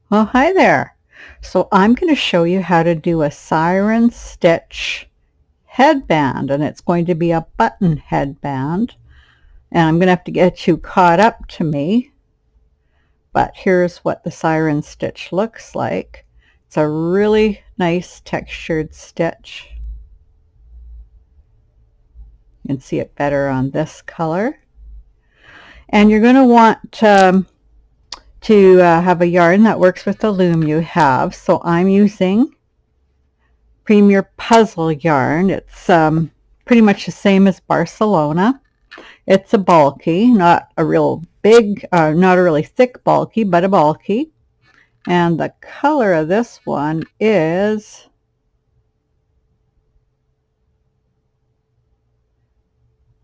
Well, hi there. So I'm going to show you how to do a Siren Stitch headband, and it's going to be a button headband. And I'm going to have to get you caught up to me. But here's what the Siren Stitch looks like. It's a really nice textured stitch. You can see it better on this color. And you're going to want to have a yarn that works with the loom you have. So I'm using Premier Puzzle yarn. It's pretty much the same as Barcelona. It's a bulky, not a real big, not a really thick bulky, but a bulky. And the color of this one is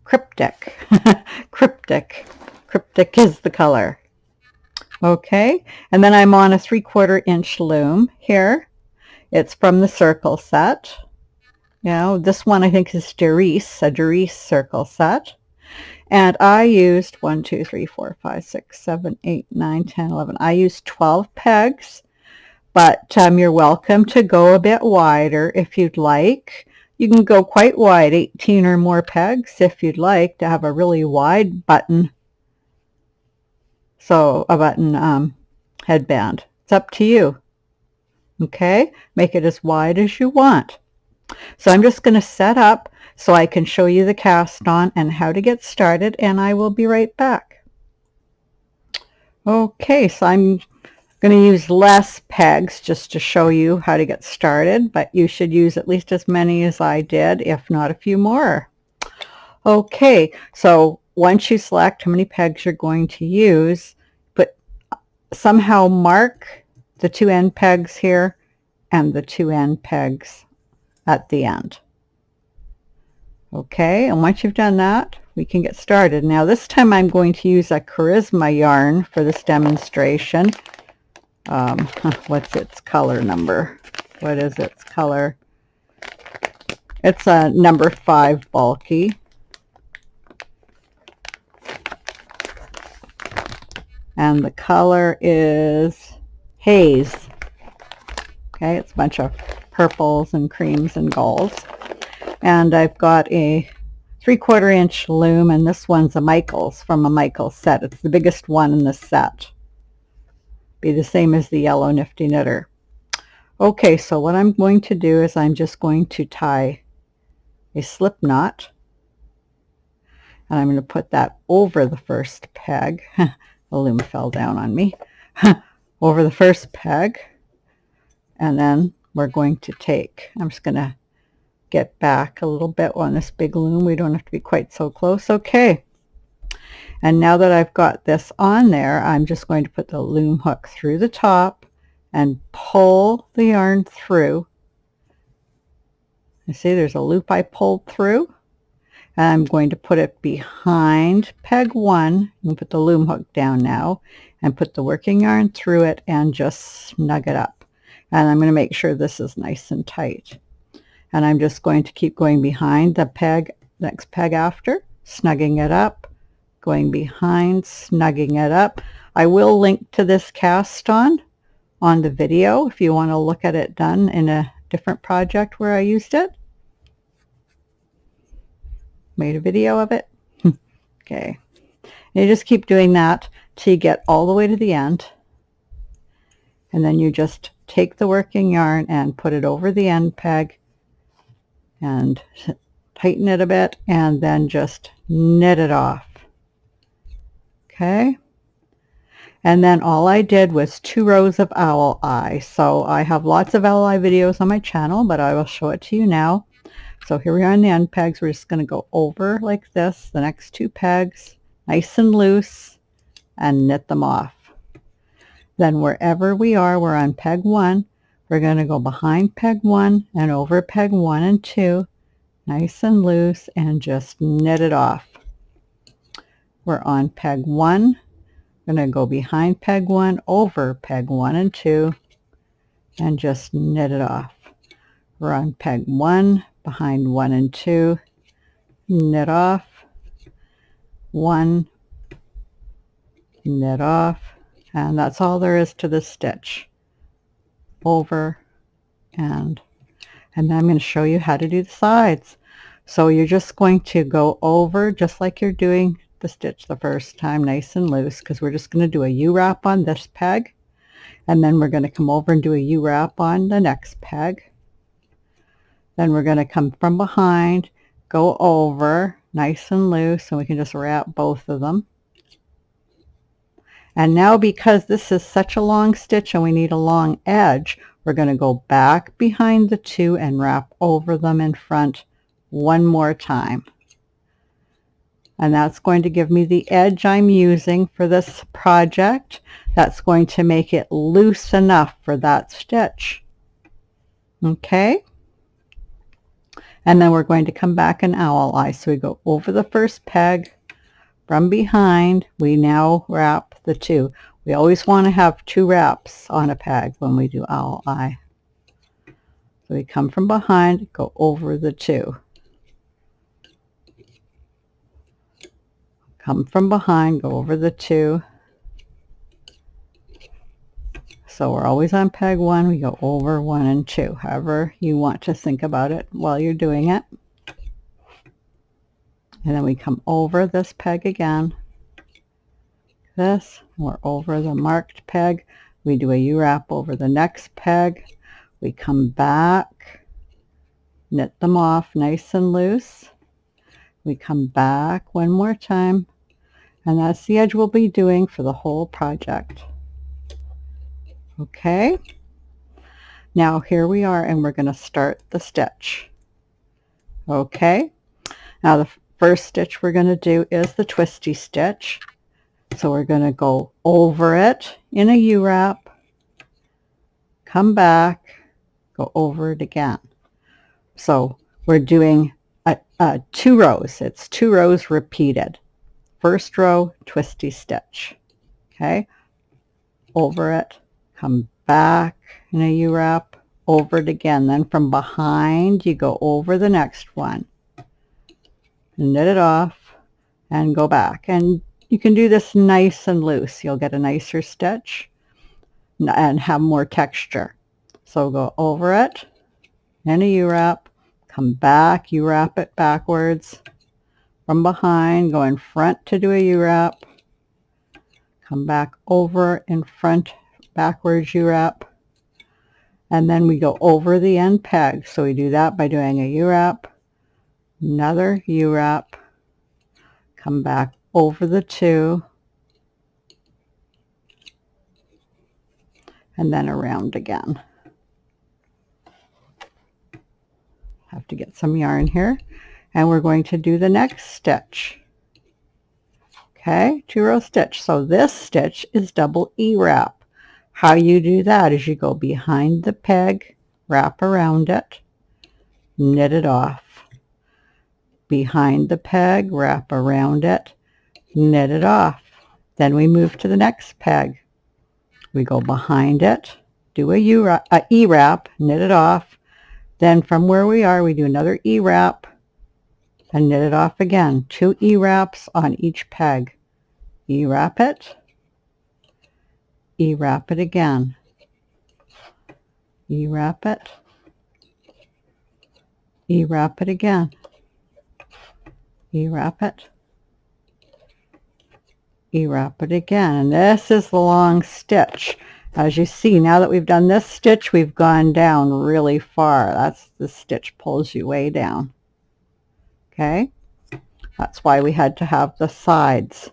Cryptic. Cryptic is the color. Okay, and then I'm on a 3/4 inch loom here. It's from the circle set. You know, this one I think is Derice, a Derice circle set. And I used 1, 2, 3, 4, 5, 6, 7, 8, 9, 10, 11. I used 12 pegs, but you're welcome to go a bit wider if you'd like. You can go quite wide, 18 or more pegs if you'd like to have a really wide button. So a button headband. It's up to you. Okay, make it as wide as you want. So I'm just going to set up so I can show you the cast on and how to get started, and I will be right back. Okay, so I'm going to use less pegs just to show you how to get started, but you should use at least as many as I did, if not a few more. Okay, so once you select how many pegs you're going to use, but somehow mark the 2 end pegs here and the 2 end pegs at the end. Okay, and once you've done that, we can get started. Now this time I'm going to use a Charisma yarn for this demonstration. What's its color number? What is its color? It's a number 5 bulky. And the color is Haze. Okay, it's a bunch of purples and creams and golds. And I've got a 3/4 inch loom, and this one's a Michaels from a Michaels set. It's the biggest one in the set. Be the same as the yellow Nifty Knitter. Okay, so what I'm going to do is I'm just going to tie a slip knot, and I'm going to put that over the first peg. The loom fell down on me. Over the first peg, and then we're going to take, I'm just going to get back a little bit on this big loom. We don't have to be quite so close. Okay, and now that I've got this on there, I'm just going to put the loom hook through the top and pull the yarn through. You see there's a loop I pulled through, and I'm going to put it behind peg 1 and put the loom hook down now and put the working yarn through it and just snug it up. And I'm going to make sure this is nice and tight. And I'm just going to keep going behind the peg, next peg after, snugging it up, going behind, snugging it up. I will link to this cast on the video if you want to look at it done in a different project where I used it. Made a video of it. Okay. You just keep doing that till you get all the way to the end. And then you just take the working yarn and put it over the end peg and tighten it a bit, and then just knit it off. Okay. And then all I did was 2 rows of owl eye. So I have lots of owl eye videos on my channel, but I will show it to you now. So here we are on the end pegs. We're just going to go over like this, the next 2 pegs, nice and loose, and knit them off. Then wherever we are, we're on peg 1. We're going to go behind peg 1 and over peg 1 and 2, nice and loose, and just knit it off. We're on peg 1. We're going to go behind peg 1, over peg 1 and 2, and just knit it off. We're on peg 1, behind 1 and 2, knit off, 1, knit off, and that's all there is to the stitch. over, and then I'm going to show you how to do the sides. So you're just going to go over just like you're doing the stitch the first time, nice and loose, because we're just going to do a U-wrap on this peg, and then we're going to come over and do a U-wrap on the next peg. Then we're going to come from behind, go over nice and loose, and we can just wrap both of them. And now, because this is such a long stitch and we need a long edge, we're going to go back behind the two and wrap over them in front one more time. And that's going to give me the edge I'm using for this project. That's going to make it loose enough for that stitch. Okay? And then we're going to come back and owl eye. So we go over the first peg, from behind, we now wrap the two. We always want to have two wraps on a peg when we do owl eye. So we come from behind, go over the two. Come from behind, go over the two. So we're always on peg one, we go over one and two, however you want to think about it while you're doing it. And then we come over this peg again. This, we're over the marked peg. We do a U-wrap over the next peg. We come back, knit them off nice and loose. We come back one more time, and that's the edge we'll be doing for the whole project. Okay, now here we are, and we're going to start the stitch. Okay, now the first stitch we're going to do is the twisty stitch. So we're going to go over it in a U-wrap, come back, go over it again. So we're doing two rows. It's two rows repeated. First row, twisty stitch. Okay, over it, come back in a U-wrap, over it again. Then from behind, you go over the next one. Knit it off and go back, and you can do this nice and loose. You'll get a nicer stitch and have more texture. So go over it in a U-wrap, come back, U-wrap it backwards, from behind, go in front to do a U-wrap, come back over in front, backwards U-wrap, and then we go over the end peg. So we do that by doing a U-wrap, another U-wrap, come back over the two, and then around again. Have to get some yarn here, and we're going to do the next stitch. Okay, 2-row stitch. So this stitch is double E-wrap. How you do that is you go behind the peg, wrap around it, knit it off. Behind the peg, wrap around it, knit it off. Then we move to the next peg. We go behind it, do a E-wrap, knit it off. Then from where we are, we do another E-wrap and knit it off again. 2 E-wraps on each peg. E-wrap it, E-wrap it again. E-wrap it, E-wrap it again. E-wrap it, E-wrap it again. And this is the long stitch. As you see, now that we've done this stitch, we've gone down really far. That's the stitch pulls you way down. Okay, that's why we had to have the sides,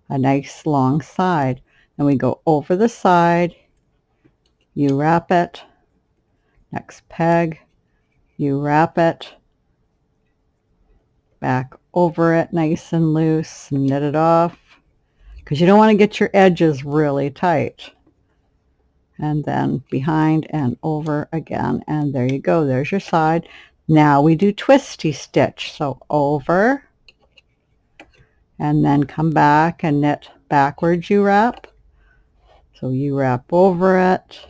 a nice long side. And we go over the side, you wrap it, next peg, you wrap it, back over it nice and loose, knit it off, because you don't want to get your edges really tight. And then behind and over again, and there you go, there's your side. Now we do twisty stitch. So over, and then come back and knit backwards, you wrap. So you wrap over it,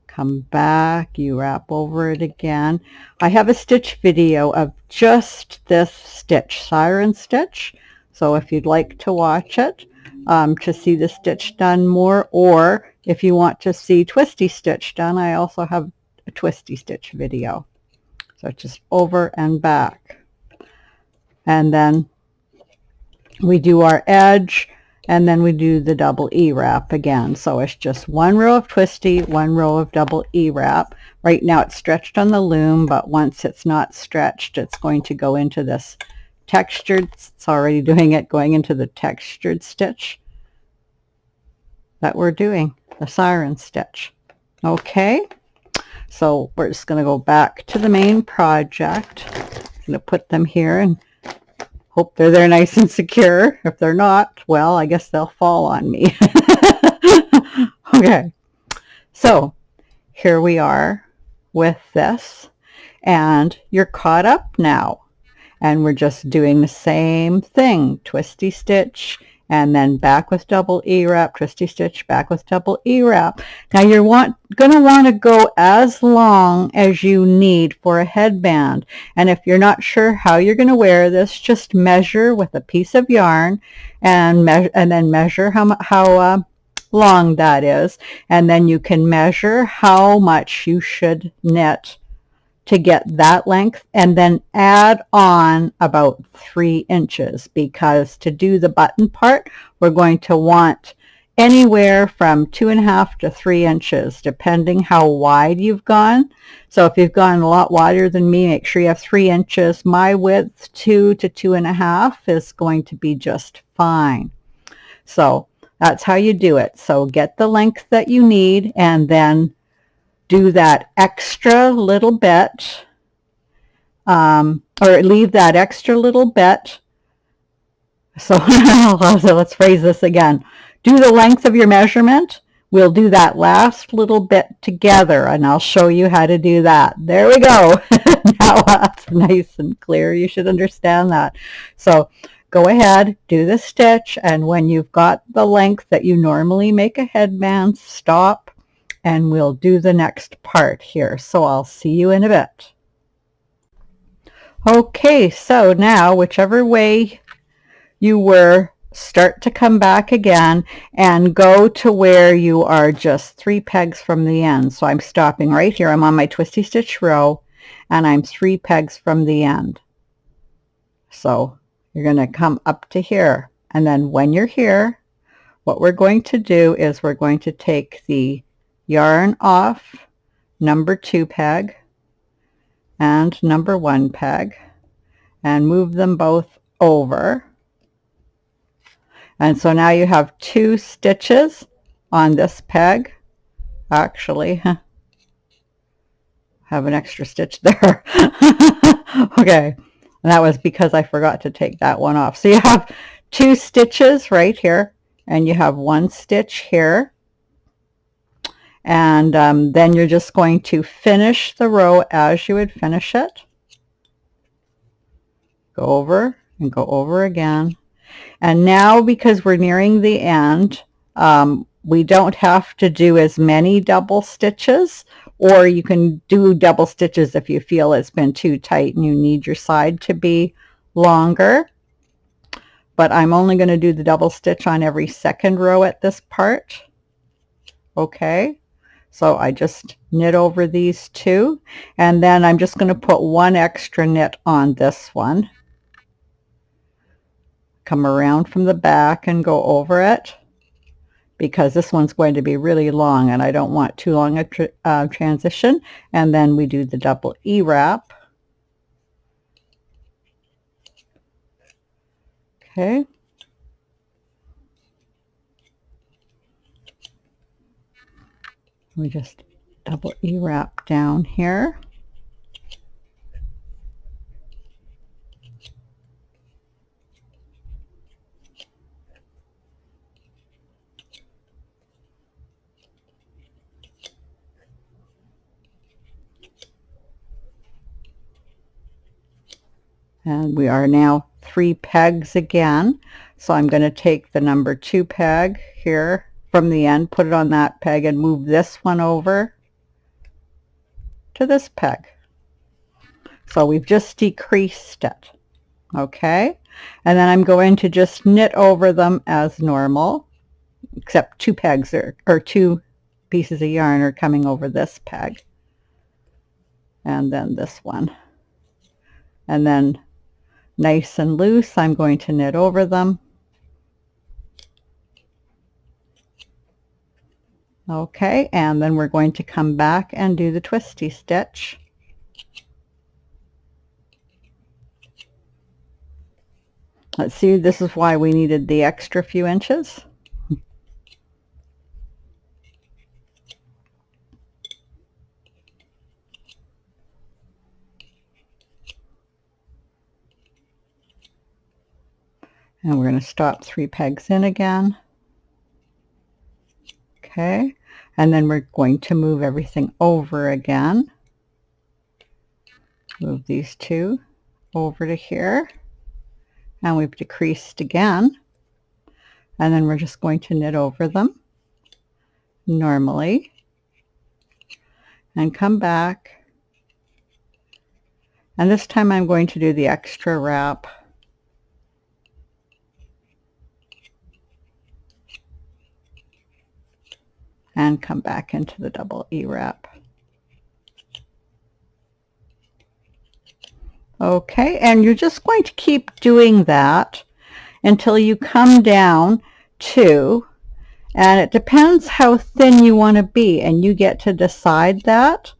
come back, you wrap over it again. I have a stitch video of just this stitch, Siren Stitch. So if you'd like to watch it, to see the stitch done more, or if you want to see twisty stitch done, I also have a twisty stitch video. So it's just over and back. And then we do our edge, and then we do the double E wrap again. So it's just one row of twisty, one row of double E wrap. Right now it's stretched on the loom, but once it's not stretched, it's going to go into this textured, it's already doing it, going into the textured stitch that we're doing, the Siren Stitch. Okay, so we're just going to go back to the main project. I'm going to put them here and hope they're there nice and secure. If they're not, well, I guess they'll fall on me. Okay, so here we are with this, and you're caught up now. And we're just doing the same thing, twisty stitch, and then back with double E wrap, twisty stitch, back with double E wrap. Now you're going to want to go as long as you need for a headband. And if you're not sure how you're going to wear this, just measure with a piece of yarn and then measure how long that is. And then you can measure how much you should knit to get that length, and then add on about 3 inches, because to do the button part, we're going to want anywhere from 2.5 to 3 inches, depending how wide you've gone. So if you've gone a lot wider than me, make sure you have 3 inches. My width, 2 to 2.5, is going to be just fine. So that's how you do it. So get the length that you need, and then do that extra little bit, or leave that extra little bit. So let's phrase this again. Do the length of your measurement. We'll do that last little bit together, and I'll show you how to do that. There we go. Now that's nice and clear. You should understand that. So go ahead, do the stitch, and when you've got the length that you normally make a headband, stop, and we'll do the next part here. So I'll see you in a bit. Okay, so now whichever way you were, start to come back again and go to where you are just 3 pegs from the end. So I'm stopping right here. I'm on my twisty stitch row, and I'm 3 pegs from the end. So you're going to come up to here, and then when you're here, what we're going to do is we're going to take the yarn off number 2 peg and number 1 peg and move them both over. And so now you have 2 stitches on this peg. Actually, have an extra stitch there. Okay, and that was because I forgot to take that one off. So you have 2 stitches right here, and you have 1 stitch here. And then you're just going to finish the row as you would finish it. Go over and go over again. And now, because we're nearing the end, we don't have to do as many double stitches, or you can do double stitches if you feel it's been too tight and you need your side to be longer. But I'm only going to do the double stitch on every 2nd row at this part. Okay. So I just knit over these 2, and then I'm just going to put 1 extra knit on this one. Come around from the back and go over it, because this one's going to be really long and I don't want too long a transition. And then we do the double E wrap. Okay. We just double E wrap down here. And we are now 3 pegs again. So I'm going to take the number 2 peg here from the end, put it on that peg, and move this one over to this peg. So we've just decreased it. Okay, And then I'm going to just knit over them as normal, except two pegs or two pieces of yarn are coming over this peg. And then this one. And then nice and loose, I'm going to knit over them. Okay, and then we're going to come back and do the twisty stitch. Let's see, this is why we needed the extra few inches. And we're going to stop 3 pegs in again. Okay, and then we're going to move everything over again. Move these 2 over to here. And we've decreased again. And then we're just going to knit over them normally. And come back. And this time I'm going to do the extra wrap. And come back into the double E wrap. Okay, and you're just going to keep doing that until you come down to, and it depends how thin you want to be, and you get to decide that,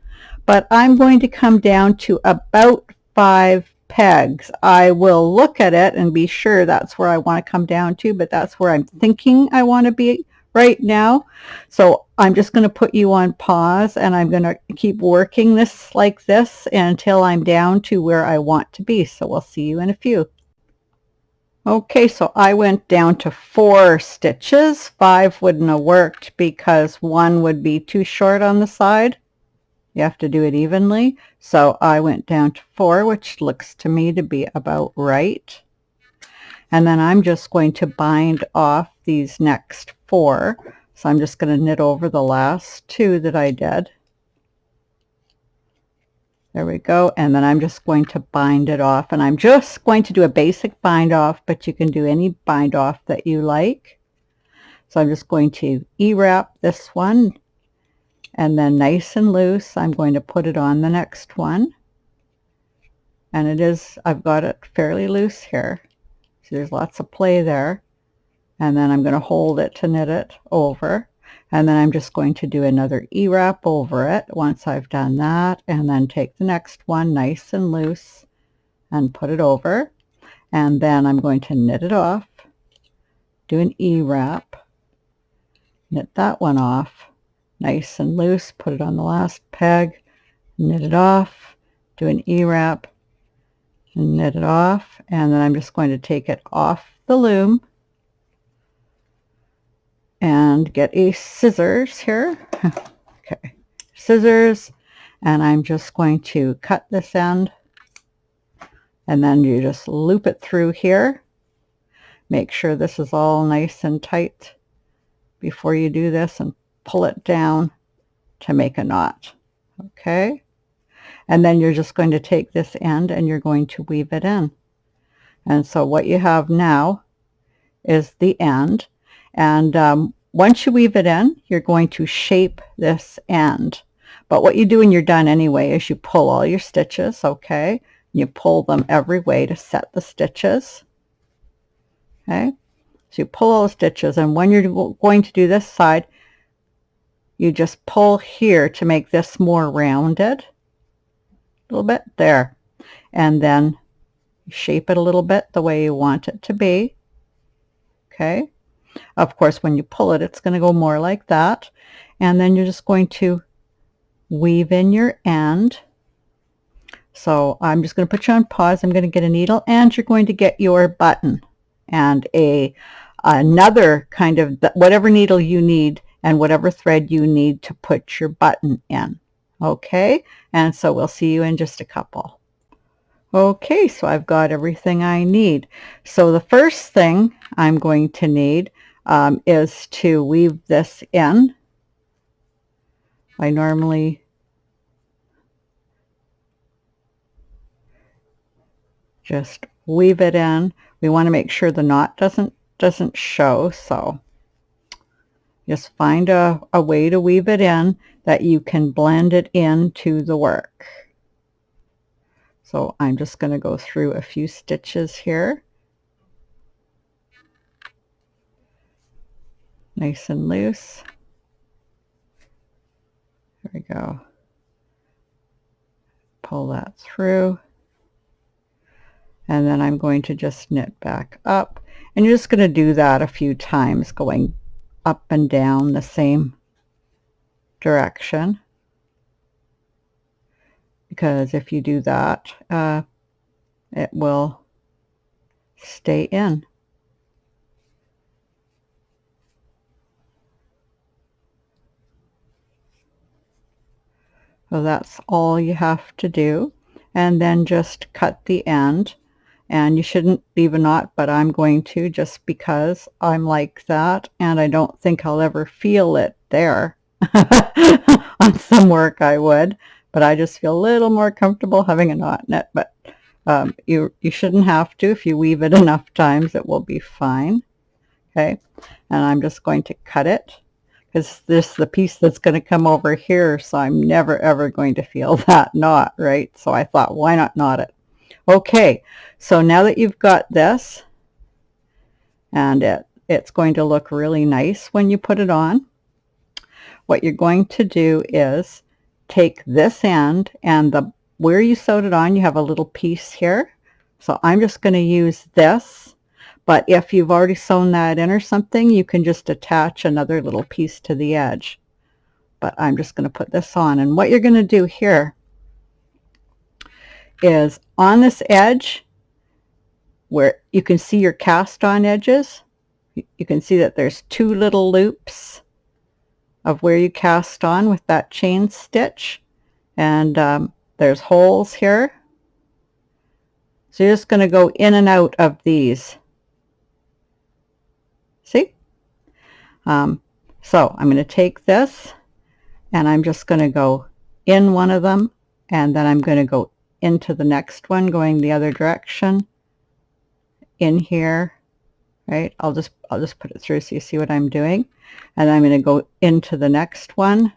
but I'm going to come down to about 5 pegs. I will look at it and be sure that's where I want to come down to, but that's where I'm thinking I want to be right now. So I'm just going to put you on pause, and I'm going to keep working this like this until I'm down to where I want to be. So we'll see you in a few. Okay, so I went down to 4 stitches. 5 wouldn't have worked because 1 would be too short on the side. You have to do it evenly. So I went down to 4, which looks to me to be about right. And then I'm just going to bind off these next 4. So I'm just going to knit over the last 2 that I did. There we go. And then I'm just going to bind it off. And I'm just going to do a basic bind off, but you can do any bind off that you like. So I'm just going to E-wrap this one. And then nice and loose, I'm going to put it on the next one. And it is, I've got it fairly loose here. So there's lots of play there. And then I'm going to hold it to knit it over. And then I'm just going to do another E-wrap over it once I've done that. And then take the next one nice and loose and put it over. And then I'm going to knit it off, do an E-wrap, knit that one off, nice and loose, put it on the last peg, knit it off, do an E-wrap, and knit it off. And then I'm just going to take it off the loom and get a scissors here. Okay, scissors, and I'm just going to cut this end, and then you just loop it through here. Make sure this is all nice and tight before you do this, and pull it down to make a knot. Okay, and then you're just going to take this end and you're going to weave it in. And so what you have now is the end. And once you weave it in, you're going to shape this end. But what you do when you're done anyway is you pull all your stitches, okay? You pull them every way to set the stitches. Okay? So you pull all the stitches, and when you're going to do this side, you just pull here to make this more rounded. A little bit there. And then shape it a little bit the way you want it to be. Okay? Of course, when you pull it, it's going to go more like that. And then you're just going to weave in your end. So I'm just going to put you on pause. I'm going to get a needle, and you're going to get your button and another kind of whatever needle you need and whatever thread you need to put your button in. Okay? And so we'll see you in just a couple. Okay, so I've got everything I need. So the first thing I'm going to need is to weave this in. I normally just weave it in we want to make sure the knot doesn't show. So just find a way to weave it in that you can blend it into the work. So I'm just going to go through a few stitches here. Nice and loose. There we go. Pull that through. And then I'm going to just knit back up. And you're just going to do that a few times, going up and down the same direction. Because if you do that, it will stay in. So that's all you have to do. And then just cut the end. And you shouldn't leave a knot, but I'm going to, just because I'm like that, and I don't think I'll ever feel it there. On some work I would, but I just feel a little more comfortable having a knot in it. But you shouldn't have to. If you weave it enough times, it will be fine. Okay, and I'm just going to cut it, because this is the piece that's going to come over here, so I'm never ever going to feel that knot, right? So I thought, why not knot it? Okay, so now that you've got this, and it's going to look really nice when you put it on, what you're going to do is take this end, and where you sewed it on, you have a little piece here. So I'm just going to use this, but if you've already sewn that in or something, you can just attach another little piece to the edge. But I'm just going to put this on, and what you're going to do here is on this edge where you can see your cast on edges, you can see that there's two little loops of where you cast on with that chain stitch, and there's holes here. So you're just going to go in and out of these. See? So I'm going to take this, and I'm just going to go in one of them, and then I'm going to go into the next one, going the other direction, in here, right? I'll just put it through so you see what I'm doing. And I'm going to go into the next one,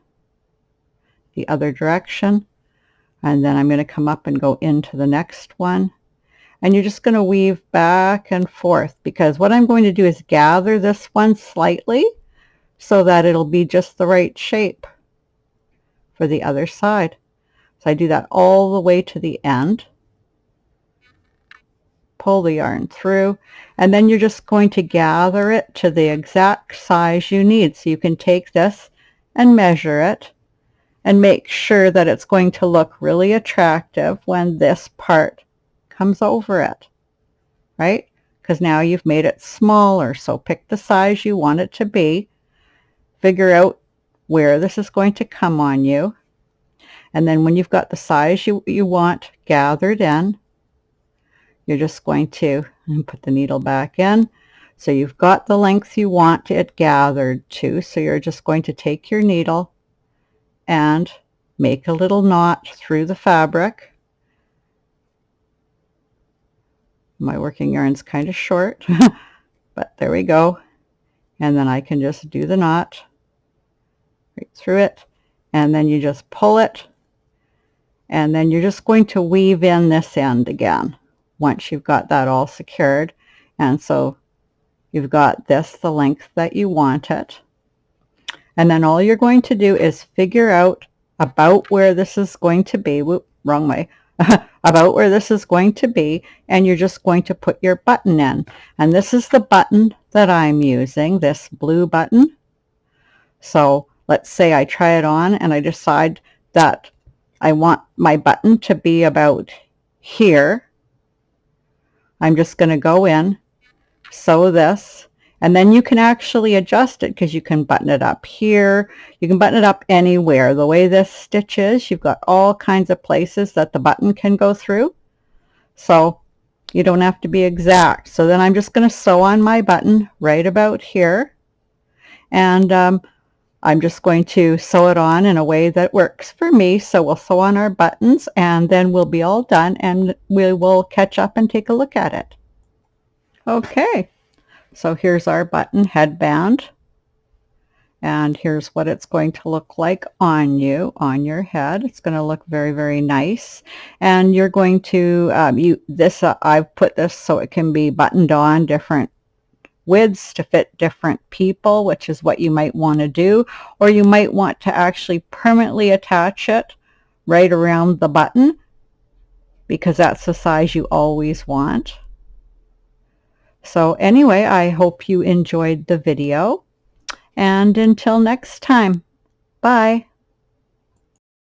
the other direction, and then I'm going to come up and go into the next one. And you're just going to weave back and forth, because what I'm going to do is gather this one slightly so that it'll be just the right shape for the other side. So I do that all the way to the end. Pull the yarn through, and then you're just going to gather it to the exact size you need. So you can take this and measure it and make sure that it's going to look really attractive when this part comes over it, right? Because now you've made it smaller. So pick the size you want it to be, figure out where this is going to come on you, and then when you've got the size you want gathered in, you're just going to put the needle back in. So you've got the length you want it gathered to. So you're just going to take your needle and make a little knot through the fabric. My working yarn's kind of short, but there we go. And then I can just do the knot right through it. And then you just pull it. And then you're just going to weave in this end again once you've got that all secured. And so you've got this the length that you want it. And then all you're going to do is figure out about where this is going to be. Whoop, wrong way. About where this is going to be, and you're just going to put your button in. And this is the button that I'm using, this blue button. So let's say I try it on and I decide that I want my button to be about here. I'm just going to go in, sew this, and then you can actually adjust it, because you can button it up here. You can button it up anywhere. The way this stitch is, you've got all kinds of places that the button can go through. So you don't have to be exact. So then I'm just going to sew on my button right about here. And I'm just going to sew it on in a way that works for me. So we'll sew on our buttons, and then we'll be all done, and we will catch up and take a look at it. Okay, so here's our button headband. And here's what it's going to look like on you, on your head. It's going to look very, very nice. And you're going to, I've put this so it can be buttoned on different widths to fit different people, which is what you might want to do. Or you might want to actually permanently attach it right around the button, because that's the size you always want. So anyway, I hope you enjoyed the video. And until next time, bye.